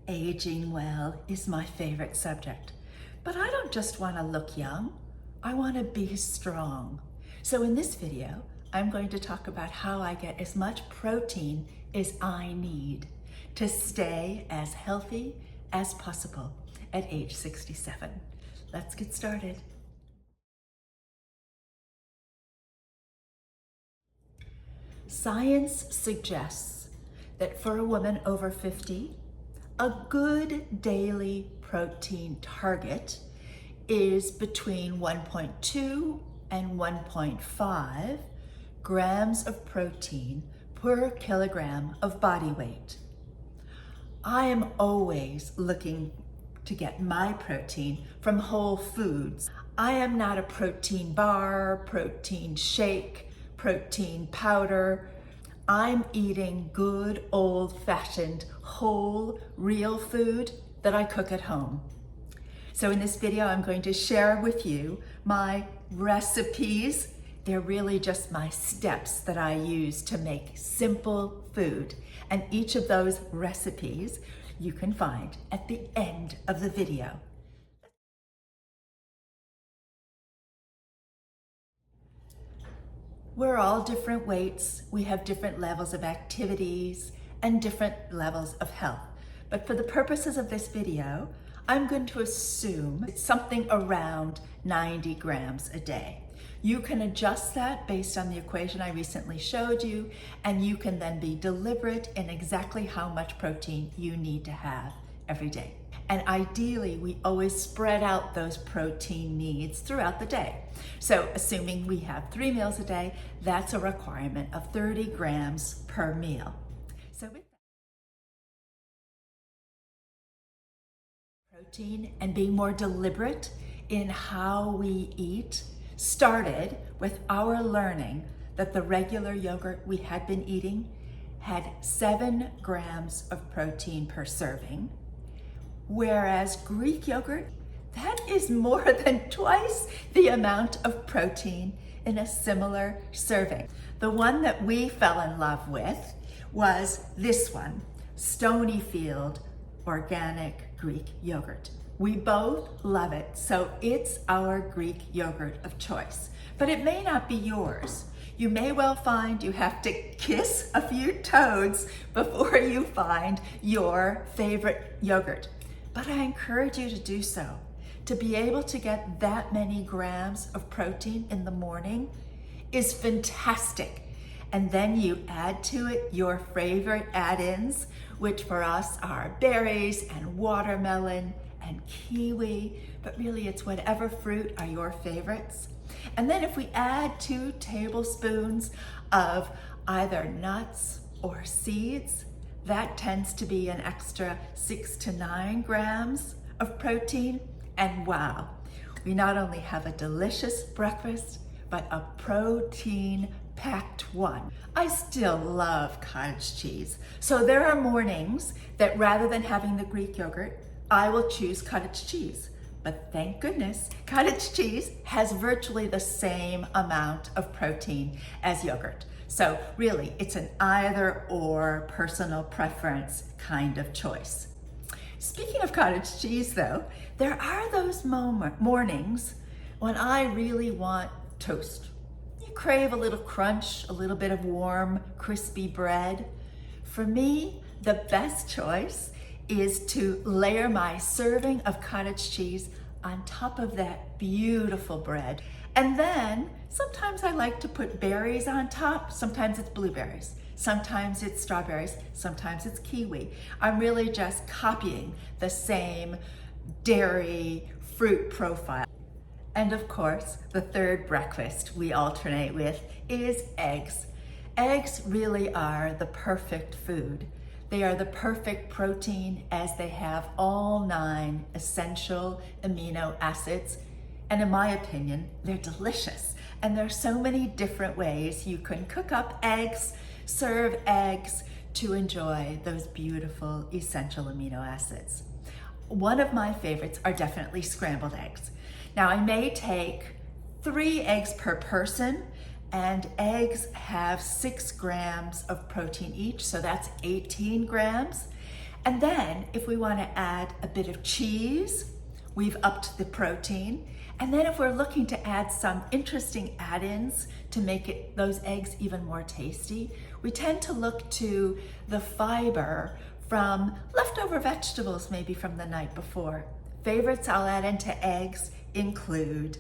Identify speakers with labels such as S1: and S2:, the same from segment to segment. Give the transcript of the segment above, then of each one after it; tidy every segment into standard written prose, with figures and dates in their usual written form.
S1: Aging well is my favorite subject, but I don't just want to look young, I want to be strong. So in this video, I'm going to talk about how I get as much protein as I need to stay as healthy as possible at age 67. Let's get started. Science suggests that for a woman over 50, a good daily protein target is between 1.2 and 1.5 grams of protein per kilogram of body weight. I am always looking to get my protein from whole foods. I am not a protein bar, protein shake, protein powder. I'm eating good old-fashioned whole real food that I cook at home. So in this video, I'm going to share with you my recipes. They're really just my steps that I use to make simple food. And each of those recipes you can find at the end of the video. We're all different weights. We have different levels of activities and different levels of health. But for the purposes of this video, I'm going to assume it's something around 90 grams a day. You can adjust that based on the equation I recently showed you, and you can then be deliberate in exactly how much protein you need to have every day. And ideally, we always spread out those protein needs throughout the day. So assuming we have 3 meals a day, that's a requirement of 30 grams per meal. So with that, protein and being more deliberate in how we eat started with our learning that the regular yogurt we had been eating had 7 grams of protein per serving, whereas Greek yogurt, that is more than twice the amount of protein in a similar serving. The one that we fell in love with was this one, Stonyfield Organic Greek Yogurt. We both love it, so it's our Greek yogurt of choice. But it may not be yours. You may well find you have to kiss a few toads before you find your favorite yogurt. But I encourage you to do so. To be able to get that many grams of protein in the morning is fantastic. And then you add to it your favorite add-ins, which for us are berries and watermelon and kiwi, but really it's whatever fruit are your favorites. And then if we add 2 tablespoons of either nuts or seeds, that tends to be an extra 6 to 9 grams of protein. And wow, we not only have a delicious breakfast, but a protein-packed one. I still love cottage cheese. So there are mornings that rather than having the Greek yogurt, I will choose cottage cheese. But thank goodness, cottage cheese has virtually the same amount of protein as yogurt. So really, it's an either or personal preference kind of choice. Speaking of cottage cheese though, there are those mornings when I really want toast. You crave a little crunch, a little bit of warm, crispy bread. For me, the best choice is to layer my serving of cottage cheese on top of that beautiful bread. And then sometimes I like to put berries on top. Sometimes it's blueberries, sometimes it's strawberries, sometimes it's kiwi. I'm really just copying the same dairy fruit profile. And of course, the third breakfast we alternate with is eggs. Eggs really are the perfect food. They are the perfect protein as they have all 9 essential amino acids. And in my opinion, they're delicious. And there's so many different ways you can cook up eggs, serve eggs to enjoy those beautiful essential amino acids. One of my favorites are definitely scrambled eggs. Now I may take 3 eggs per person, and eggs have 6 grams of protein each, so that's 18 grams. And then if we want to add a bit of cheese, we've upped the protein. And then if we're looking to add some interesting add-ins to make those eggs even more tasty, we tend to look to the fiber from leftover vegetables, maybe from the night before. Favorites I'll add into eggs include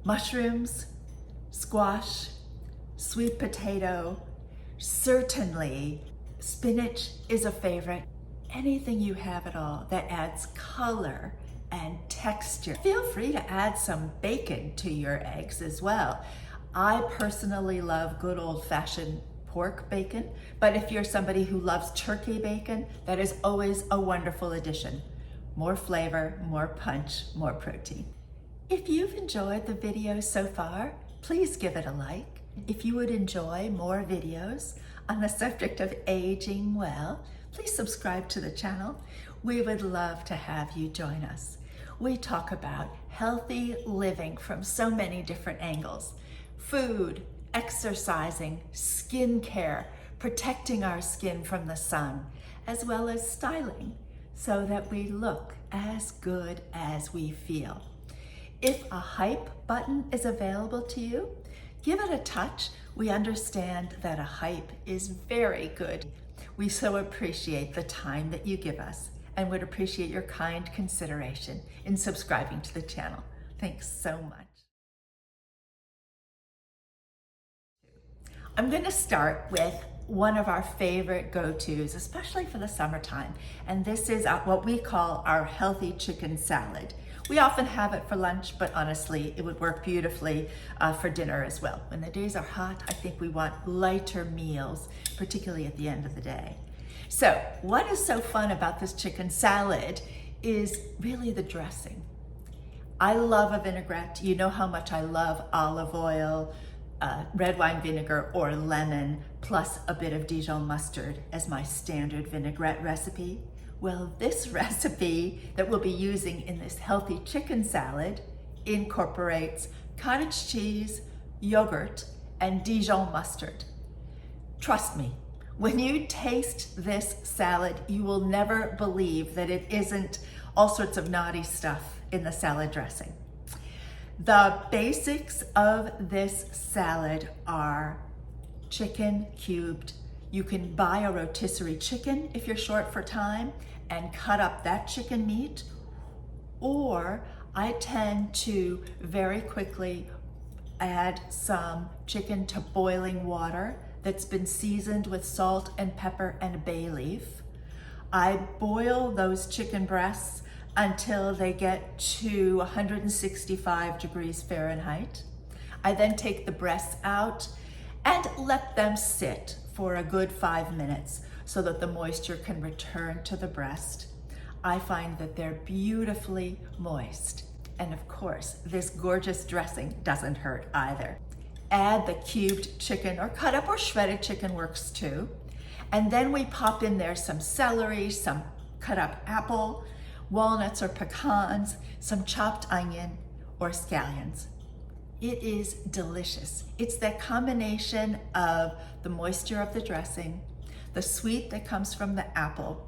S1: mushrooms, squash, sweet potato, certainly spinach is a favorite. Anything you have at all that adds color and texture. Feel free to add some bacon to your eggs as well. I personally love good old-fashioned pork bacon, but if you're somebody who loves turkey bacon, that is always a wonderful addition. More flavor, more punch, more protein. If you've enjoyed the video so far, please give it a like. If you would enjoy more videos on the subject of aging well, please subscribe to the channel. We would love to have you join us. We talk about healthy living from so many different angles. Food, exercising, skincare, protecting our skin from the sun, as well as styling so that we look as good as we feel. If a hype button is available to you, give it a touch. We understand that a hype is very good. We so appreciate the time that you give us and would appreciate your kind consideration in subscribing to the channel. Thanks so much. I'm going to start with one of our favorite go-tos, especially for the summertime, and this is what we call our healthy chicken salad. We often have it for lunch, but honestly, it would work beautifully for dinner as well. When the days are hot, I think we want lighter meals, particularly at the end of the day. So what is so fun about this chicken salad is really the dressing. I love a vinaigrette. You know how much I love olive oil, red wine vinegar or lemon, plus a bit of Dijon mustard as my standard vinaigrette recipe. Well, this recipe that we'll be using in this healthy chicken salad incorporates cottage cheese, yogurt, and Dijon mustard. Trust me, when you taste this salad, you will never believe that it isn't all sorts of naughty stuff in the salad dressing. The basics of this salad are chicken cubed. You can buy a rotisserie chicken if you're short for time and cut up that chicken meat, or I tend to very quickly add some chicken to boiling water that's been seasoned with salt and pepper and bay leaf. I boil those chicken breasts until they get to 165 degrees Fahrenheit. I then take the breasts out and let them sit for a good 5 minutes so that the moisture can return to the breast. I find that they're beautifully moist. And of course, this gorgeous dressing doesn't hurt either. Add the cubed chicken, or cut up or shredded chicken works too. And then we pop in there some celery, some cut up apple, walnuts or pecans, some chopped onion or scallions. It is delicious. It's that combination of the moisture of the dressing, the sweet that comes from the apple,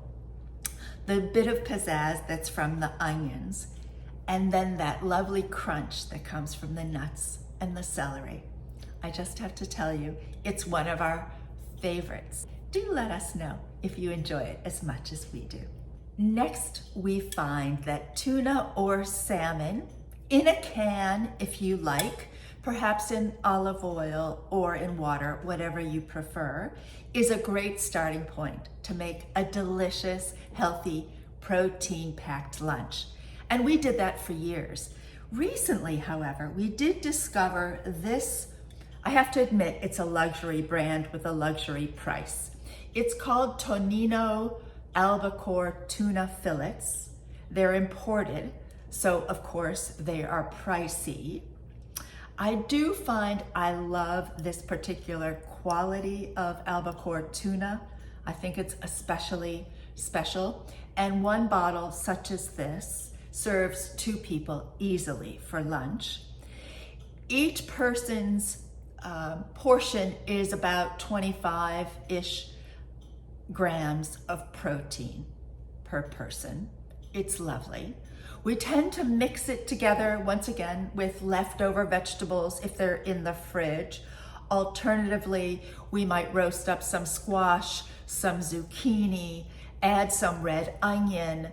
S1: the bit of pizzazz that's from the onions, and then that lovely crunch that comes from the nuts and the celery. I just have to tell you, it's one of our favorites. Do let us know if you enjoy it as much as we do. Next, we find that tuna or salmon in a can, if you like, perhaps in olive oil or in water, whatever you prefer, is a great starting point to make a delicious, healthy, protein-packed lunch. And we did that for years. Recently, however, we did discover this. I have to admit, it's a luxury brand with a luxury price. It's called Tonino albacore tuna fillets. They're imported, so of course they are pricey. I do find I love this particular quality of albacore tuna. I think it's especially special. And one bottle such as this serves 2 people easily for lunch. Each person's portion is about 25-ish grams of protein per person. It's lovely. We tend to mix it together, once again, with leftover vegetables if they're in the fridge. Alternatively, we might roast up some squash, some zucchini, add some red onion,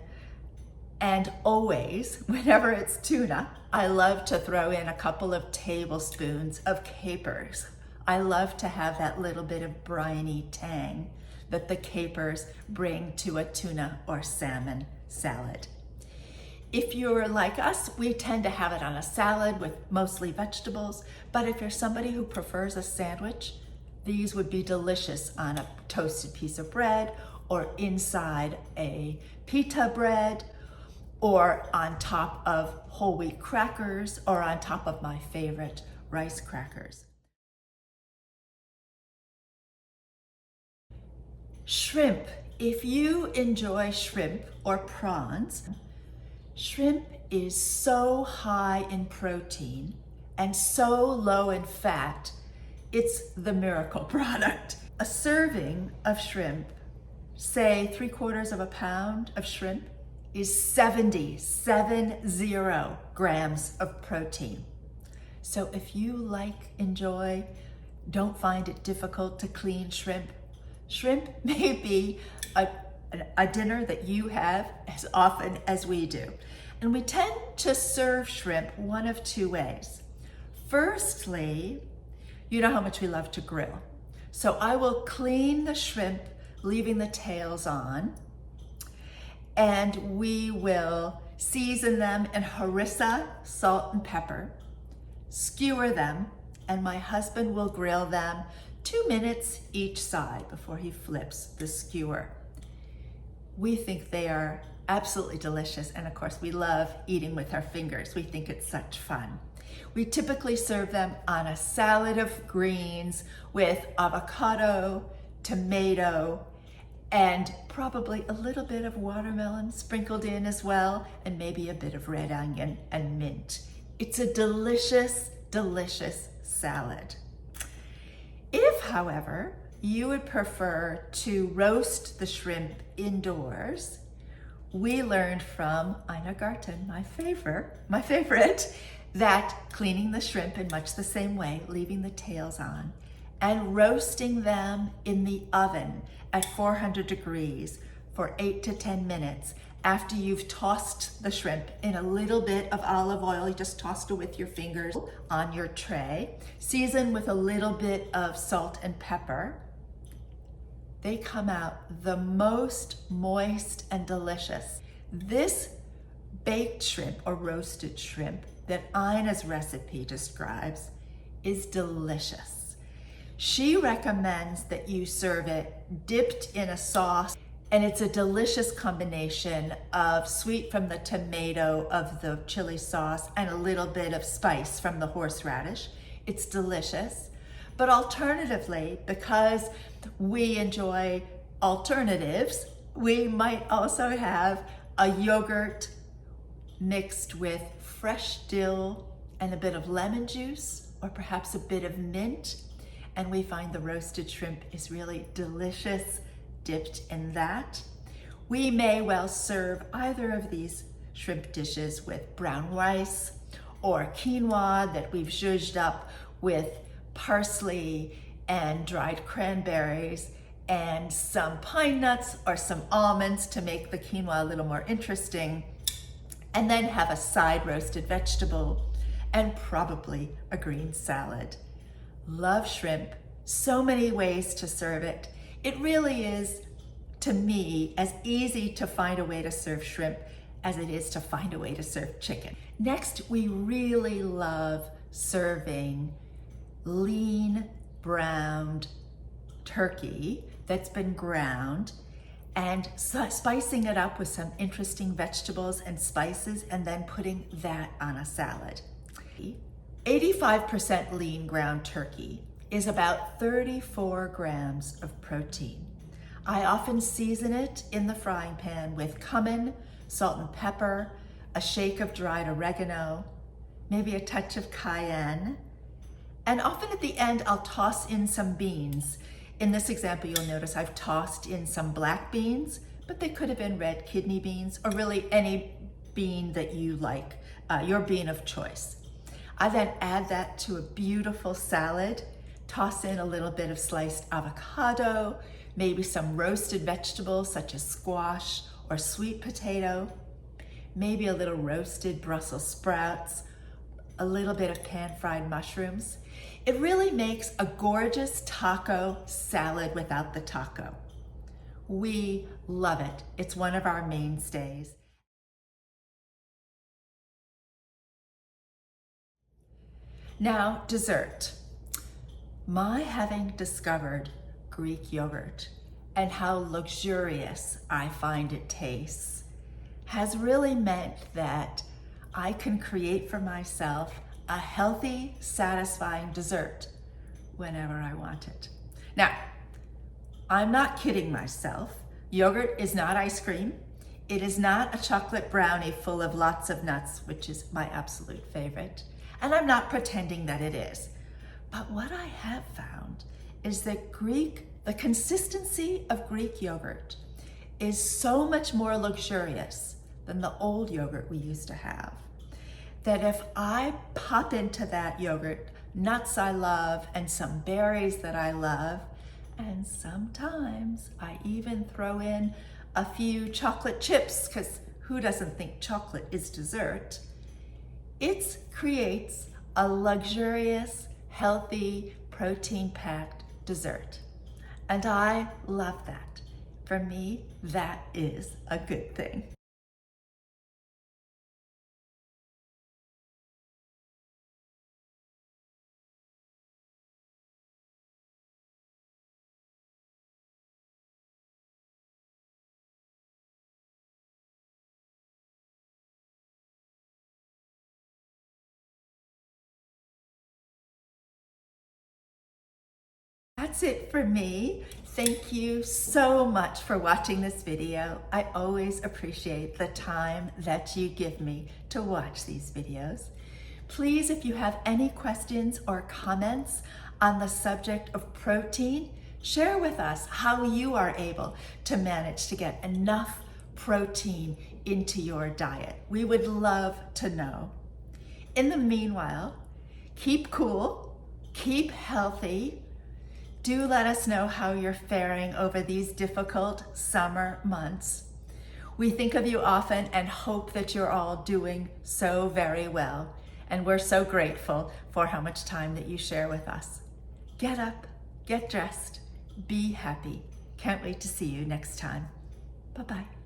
S1: and always, whenever it's tuna, I love to throw in a couple of tablespoons of capers. I love to have that little bit of briny tang that the capers bring to a tuna or salmon salad. If you're like us, we tend to have it on a salad with mostly vegetables, but if you're somebody who prefers a sandwich, these would be delicious on a toasted piece of bread or inside a pita bread or on top of whole wheat crackers or on top of my favorite rice crackers. Shrimp. If you enjoy shrimp or prawns, shrimp is so high in protein and so low in fat, it's the miracle product. A serving of shrimp, say 3/4 of a pound of shrimp, is 70 grams of protein. So if you don't find it difficult to clean shrimp, shrimp may be a dinner that you have as often as we do. And we tend to serve shrimp one of two ways. Firstly, you know how much we love to grill. So I will clean the shrimp, leaving the tails on, and we will season them in harissa, salt, and pepper, skewer them, and my husband will grill them 2 minutes each side before he flips the skewer. We think they are absolutely delicious, and of course we love eating with our fingers. We think it's such fun. We typically serve them on a salad of greens with avocado, tomato, and probably a little bit of watermelon sprinkled in as well, and maybe a bit of red onion and mint. It's a delicious, delicious salad. If, however, you would prefer to roast the shrimp indoors, we learned from Ina Garten, my favorite, that cleaning the shrimp in much the same way, leaving the tails on, and roasting them in the oven at 400 degrees for 8 to 10 minutes after you've tossed the shrimp in a little bit of olive oil. You just tossed it with your fingers on your tray. Season with a little bit of salt and pepper. They come out the most moist and delicious. This baked shrimp or roasted shrimp that Ina's recipe describes is delicious. She recommends that you serve it dipped in a sauce, and it's a delicious combination of sweet from the tomato of the chili sauce and a little bit of spice from the horseradish. It's delicious. But alternatively, because we enjoy alternatives, we might also have a yogurt mixed with fresh dill and a bit of lemon juice, or perhaps a bit of mint. And we find the roasted shrimp is really delicious dipped in that. We may well serve either of these shrimp dishes with brown rice or quinoa that we've zhuzhed up with parsley and dried cranberries and some pine nuts or some almonds to make the quinoa a little more interesting, and then have a side roasted vegetable and probably a green salad. Love shrimp. So many ways to serve it. It really is, to me, as easy to find a way to serve shrimp as it is to find a way to serve chicken. Next, we really love serving lean browned turkey that's been ground and spicing it up with some interesting vegetables and spices, and then putting that on a salad. 85% lean ground turkey is about 34 grams of protein. I often season it in the frying pan with cumin, salt and pepper, a shake of dried oregano, maybe a touch of cayenne, and often at the end I'll toss in some beans. In this example, you'll notice I've tossed in some black beans, but they could have been red kidney beans or really any bean that you like, your bean of choice. I then add that to a beautiful salad, toss in a little bit of sliced avocado, maybe some roasted vegetables such as squash or sweet potato, maybe a little roasted Brussels sprouts, a little bit of pan-fried mushrooms. It really makes a gorgeous taco salad without the taco. We love it. It's one of our mainstays. Now, dessert. My having discovered Greek yogurt and how luxurious I find it tastes has really meant that I can create for myself a healthy, satisfying dessert whenever I want it. Now, I'm not kidding myself. Yogurt is not ice cream. It is not a chocolate brownie full of lots of nuts, which is my absolute favorite. And I'm not pretending that it is. But what I have found is that the consistency of Greek yogurt is so much more luxurious than the old yogurt we used to have, that if I pop into that yogurt nuts I love and some berries that I love, and sometimes I even throw in a few chocolate chips, because who doesn't think chocolate is dessert? It creates a luxurious, healthy, protein-packed dessert. And I love that. For me, that is a good thing. That's it for me. Thank you so much for watching this video. I always appreciate the time that you give me to watch these videos. Please, if you have any questions or comments on the subject of protein, share with us how you are able to manage to get enough protein into your diet. We would love to know. In the meanwhile, keep cool, keep healthy. Do let us know how you're faring over these difficult summer months. We think of you often and hope that you're all doing so very well. And we're so grateful for how much time that you share with us. Get up, get dressed, be happy. Can't wait to see you next time. Bye-bye.